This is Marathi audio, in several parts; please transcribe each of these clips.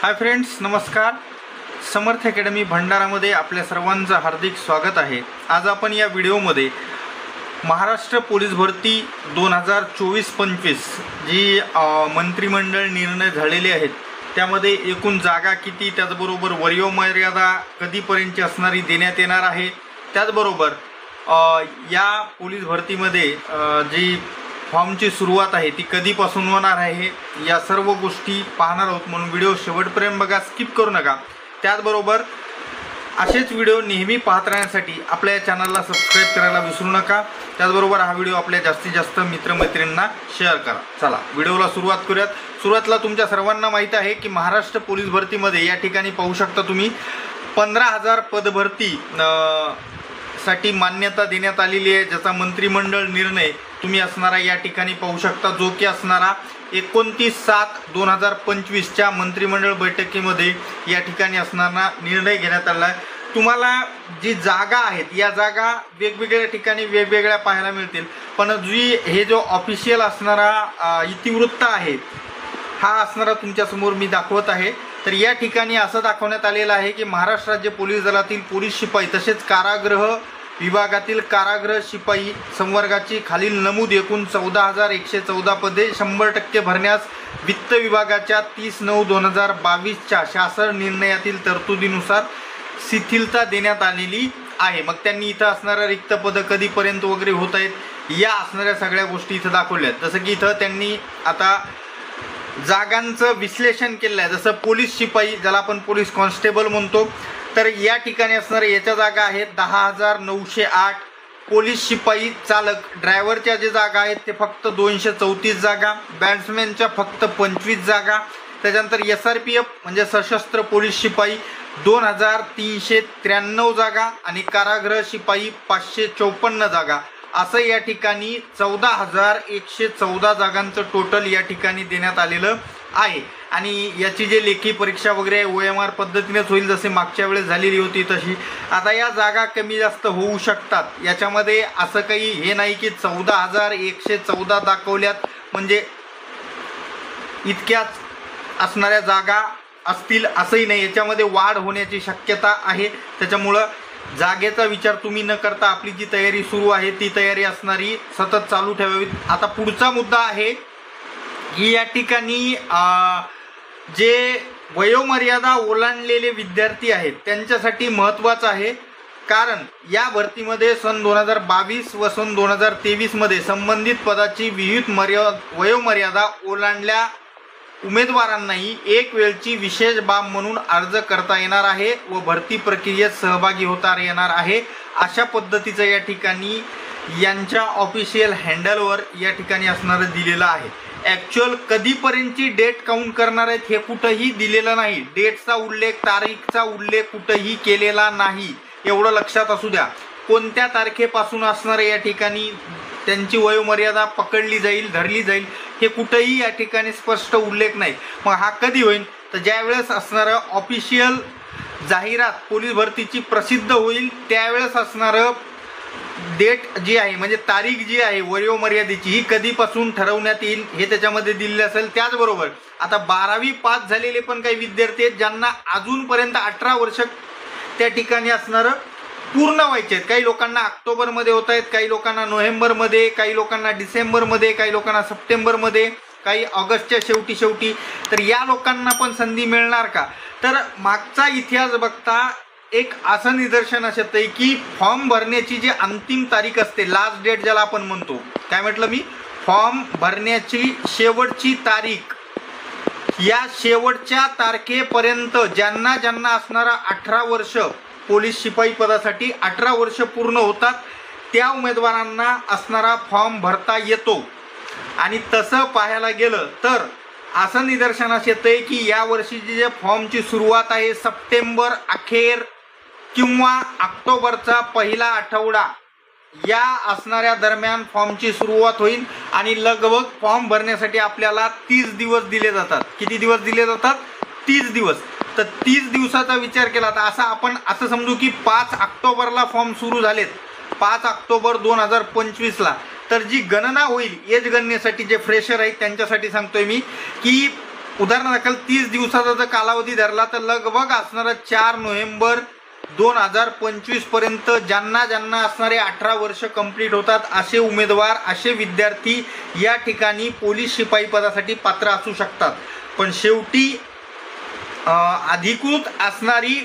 हाय फ्रेंड्स, नमस्कार. समर्थ अकॅडमी भंडारामध्ये आपल्या सर्वांचं हार्दिक स्वागत आहे. आज आपण या व्हिडिओमध्ये महाराष्ट्र पोलीस भरती 2024-25 जी मंत्रिमंडळ निर्णय झालेले आहेत त्यामध्ये एकूण जागा किती, त्याचबरोबर वयोमर्यादा कधीपर्यंतची असणारी देण्यात येणार आहे, त्याचबरोबर या पोलीस भरतीमध्ये जी फॉर्मची सुरुवात आहे ती कधीपासून होणार आहे, या सर्व गोष्टी पाहणार आहोत. म्हणून व्हिडिओ शेवटपर्यंत बघा, स्किप करू नका. त्याचबरोबर असेच व्हिडिओ नेहमी पाहत राहण्यासाठी आपल्या या चॅनलला सबस्क्राईब करायला विसरू नका. त्याचबरोबर हा व्हिडिओ आपल्या जास्तीत जास्त मित्रमैत्रिणींना शेअर करा. चला व्हिडिओला सुरुवात करूयात. सुरुवातीला तुमच्या सर्वांना माहीत आहे की महाराष्ट्र पोलीस भरतीमध्ये या ठिकाणी पाहू शकता तुम्ही 15,000 पदभरती साठी मान्यता देण्यात आलेली आहे, ज्याचा मंत्रिमंडळ निर्णय तुम्ही असणारा या ठिकाणी पाहू शकता, जो की असणारा 29/7/2025 च्या मंत्रिमंडळ बैठकीमध्ये या ठिकाणी असणारा निर्णय घेण्यात आला आहे. तुम्हाला जी जागा आहेत या जागा वेगवेगळ्या ठिकाणी वेगवेगळ्या पाहायला मिळतील, पण हे जो ऑफिशियल असणारा इतिवृत्त आहे हा असणारा तुमच्यासमोर मी दाखवत आहे. तर या ठिकाणी असं दाखवण्यात आलेलं आहे की महाराष्ट्र राज्य पोलीस दलातील पोलीस शिपाई तसेच कारागृह विभागातील कारागृह शिपाई संवर्गाची खालील नमूद एकूण 14,114 पदे 100% भरण्यास वित्त विभागाच्या 30/9/2022 शासन निर्णयातील तरतुदीनुसार शिथिलता देण्यात आलेली आहे. मग त्यांनी इथं असणाऱ्या रिक्त पदं कधीपर्यंत वगैरे होत आहेत या असणाऱ्या सगळ्या गोष्टी इथं दाखवल्या आहेत. जसं की इथं त्यांनी आता जागांचं विश्लेषण केलं आहे. जसं पोलीस शिपाई, ज्याला आपण पोलीस कॉन्स्टेबल म्हणतो, तर या ठिकाणी असणाऱ्या याच्या जागा आहेत 10,908. पोलीस शिपाई चालक ड्रायव्हरच्या जे जागा आहेत ते फक्त 234 जागा, बॅट्समॅनच्या फक्त 25 जागा. त्याच्यानंतर SRPF म्हणजे सशस्त्र पोलीस शिपाई 2,393 जागा आणि कारागृह शिपाई 554 जागा. असं या ठिकाणी 14,114 जागांचं टोटल या ठिकाणी देण्यात आलेलं आहे. आणि याची जे लेखी परीक्षा वगैरे OMR पद्धतीनेच होईल, जसे मागच्या वेळेस झालेली होती तशी. आता या जागा कमी जास्त होऊ शकतात, याच्यामध्ये असं काही हे नाही की 14,114 दाखवल्यात म्हणजे इतक्याच असणाऱ्या जागा असतील असंही नाही. याच्यामध्ये वाढ होण्याची शक्यता आहे. त्याच्यामुळं जागेचा विचार तुम्ही न करता आपली जी तयारी सुरू आहे ती तयारी असणारी सतत चालू ठेवावी. आता पुढचा मुद्दा आहे की या ठिकाणी जे वयोमर्यादा ओलांडलेले विद्यार्थी आहेत त्यांच्यासाठी महत्त्वाचं आहे, कारण या भरतीमध्ये सन 2022 व सन 2023 मध्ये संबंधित पदाची विहित वयोमर्यादा ओलांडल्या उमेदवारांनाही एक वेळची विशेष बाब म्हणून अर्ज करता येणार आहे व भरती प्रक्रियेत सहभागी होता येणार आहे. अशा पद्धतीचं या ठिकाणी यांच्या ऑफिशियल हँडलवर या ठिकाणी असणारं दिलेलं आहे. ॲक्च्युअल कधीपर्यंतची डेट काउंट करणार आहेत हे कुठंही दिलेलं नाही. डेटचा उल्लेख, तारीखचा उल्लेख कुठंही केलेला नाही, एवढं लक्षात असू द्या. कोणत्या तारखेपासून असणार या ठिकाणी त्यांची वयोमर्यादा पकडली जाईल, धरली जाईल, हे कुठंही या ठिकाणी स्पष्ट उल्लेख नाही. मग हा कधी होईल, तर ज्यावेळेस असणारं ऑफिशियल जाहिरात पोलीस भरतीची प्रसिद्ध होईल त्यावेळेस असणारं डेट जी आहे म्हणजे तारीख जी आहे वयोमर्यादेची ही कधीपासून ठरवण्यात येईल हे त्याच्यामध्ये दिलेलं असेल. त्याचबरोबर आता 12वी पास झालेले पण काही विद्यार्थी आहेत ज्यांना अजूनपर्यंत 18 वर्ष त्या ठिकाणी असणारं पूर्ण व्हायचे आहेत. काही लोकांना ऑक्टोबरमध्ये होत आहेत, काही लोकांना नोव्हेंबरमध्ये, काही लोकांना डिसेंबरमध्ये, काही लोकांना सप्टेंबरमध्ये, काही ऑगस्टच्या शेवटी. तर या लोकांना पण संधी मिळणार का? तर मागचा इतिहास बघता एक असं निदर्शनास येतं की फॉर्म भरण्याची जी अंतिम तारीख असते, लास्ट डेट ज्याला आपण म्हणतो, काय म्हटलं मी, फॉर्म भरण्याची शेवटची तारीख, या शेवटच्या तारखेपर्यंत ज्यांना असणारा 18 वर्ष पोलीस शिपाई पदासाठी 18 वर्ष पूर्ण होतात त्या उमेदवारांना असणारा फॉर्म भरता येतो. आणि तसं पाहायला गेलं तर असं निदर्शनास येतंय की या वर्षीची जे फॉर्मची सुरुवात आहे सप्टेंबर अखेर किंवा ऑक्टोबरचा पहिला आठवडा या असणाऱ्या दरम्यान फॉर्मची सुरुवात होईल आणि लगभग फॉर्म भरण्यासाठी आपल्याला 30 दिवस दिले जातात. किती दिवस दिले जातात? 30 दिवस. तर 30 दिवसाचा विचार केला तर आपण असं समजू की 5 ऑक्टोबरला फॉर्म सुरू झालेत, 5 ऑक्टोबर 2025ला. तर जी गणना होईल एज गणनेसाठी जे फ्रेशर आहेत त्यांच्यासाठी सांगतोय मी की उदाहरणादाखल 30 दिवसाचा जर कालावधी धरला तर लगभग असणारा 4 नोव्हेंबर 2025 पर्यंत ज्यांना असणारे 18 वर्ष कंप्लीट होतात असे उमेदवार, असे विद्यार्थी या ठिकाणी पोलीस शिपाई पदासाठी पात्र असू शकतात. पण शेवटी अधिकृत असणारी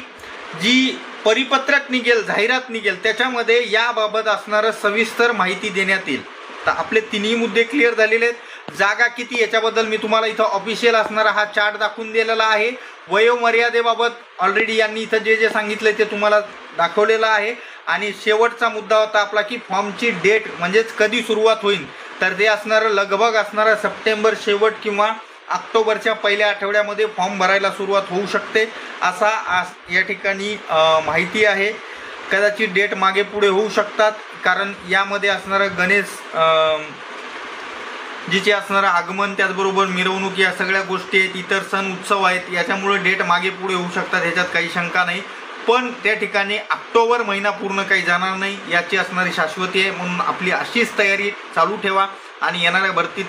जी परिपत्रक निघेल, जाहिरात निघेल, त्याच्यामध्ये याबाबत असणारं सविस्तर माहिती देण्यात येईल. तर आपले तिन्ही मुद्दे क्लिअर झालेले आहेत. जागा किती याच्याबद्दल मी तुम्हाला इथं ऑफिशियल असणारा हा चार्ट दाखवून दिलेला आहे. वयोमर्यादेबाबत ऑलरेडी यांनी इथं जे सांगितलं ते तुम्हाला दाखवलेलं आहे. आणि शेवटचा मुद्दा होता आपला की फॉर्मची डेट म्हणजेच कधी सुरुवात होईल, तर ते असणारं लगभग असणारं सप्टेंबर शेवट किंवा ऑक्टोबरच्या पहिल्या आठवड्यामध्ये फॉर्म भरायला सुरुवात होऊ शकते असा या ठिकाणी माहिती आहे. कदाचित डेट मागे पुढे होऊ शकतात, कारण यामध्ये असणारं गणेश जिचे असणारं आगमन, त्याचबरोबर मिरवणूक, या सगळ्या गोष्टी आहेत, इतर सण उत्सव आहेत, याच्यामुळे डेट मागे पुढे होऊ शकतात, ह्याच्यात काही शंका नाही. पण त्या ठिकाणी ऑक्टोबर महिना पूर्ण काही जाणार नाही याची असणारी शाश्वती आहे. म्हणून आपली अशीच तयारी चालू ठेवा आणि येणाऱ्या भरतीत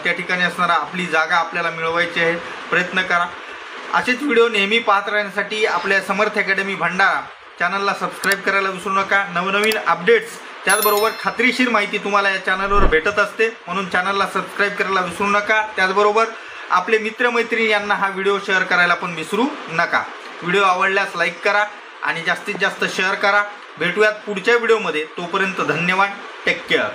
त्या ठिकाणी असणारा आपली जागा आपल्याला मिळवायची आहे, प्रयत्न करा. असेच व्हिडिओ नेहमी पाहत राहण्यासाठी आपल्या समर्थ अकॅडमी भंडारा चॅनलला सबस्क्राईब करायला विसरू नका. नवनवीन अपडेट्स, त्याचबरोबर खात्रीशीर माहिती तुम्हाला या चॅनलवर भेटत असते, म्हणून चॅनलला सबस्क्राईब करायला विसरू नका. त्याचबरोबर आपले मित्रमैत्रिणी यांना हा व्हिडिओ शेअर करायला पण विसरू नका. व्हिडिओ आवडल्यास लाईक करा आणि जास्तीत जास्त शेअर करा. भेटूयात पुढच्या व्हिडिओमध्ये. तोपर्यंत धन्यवाद. Take care.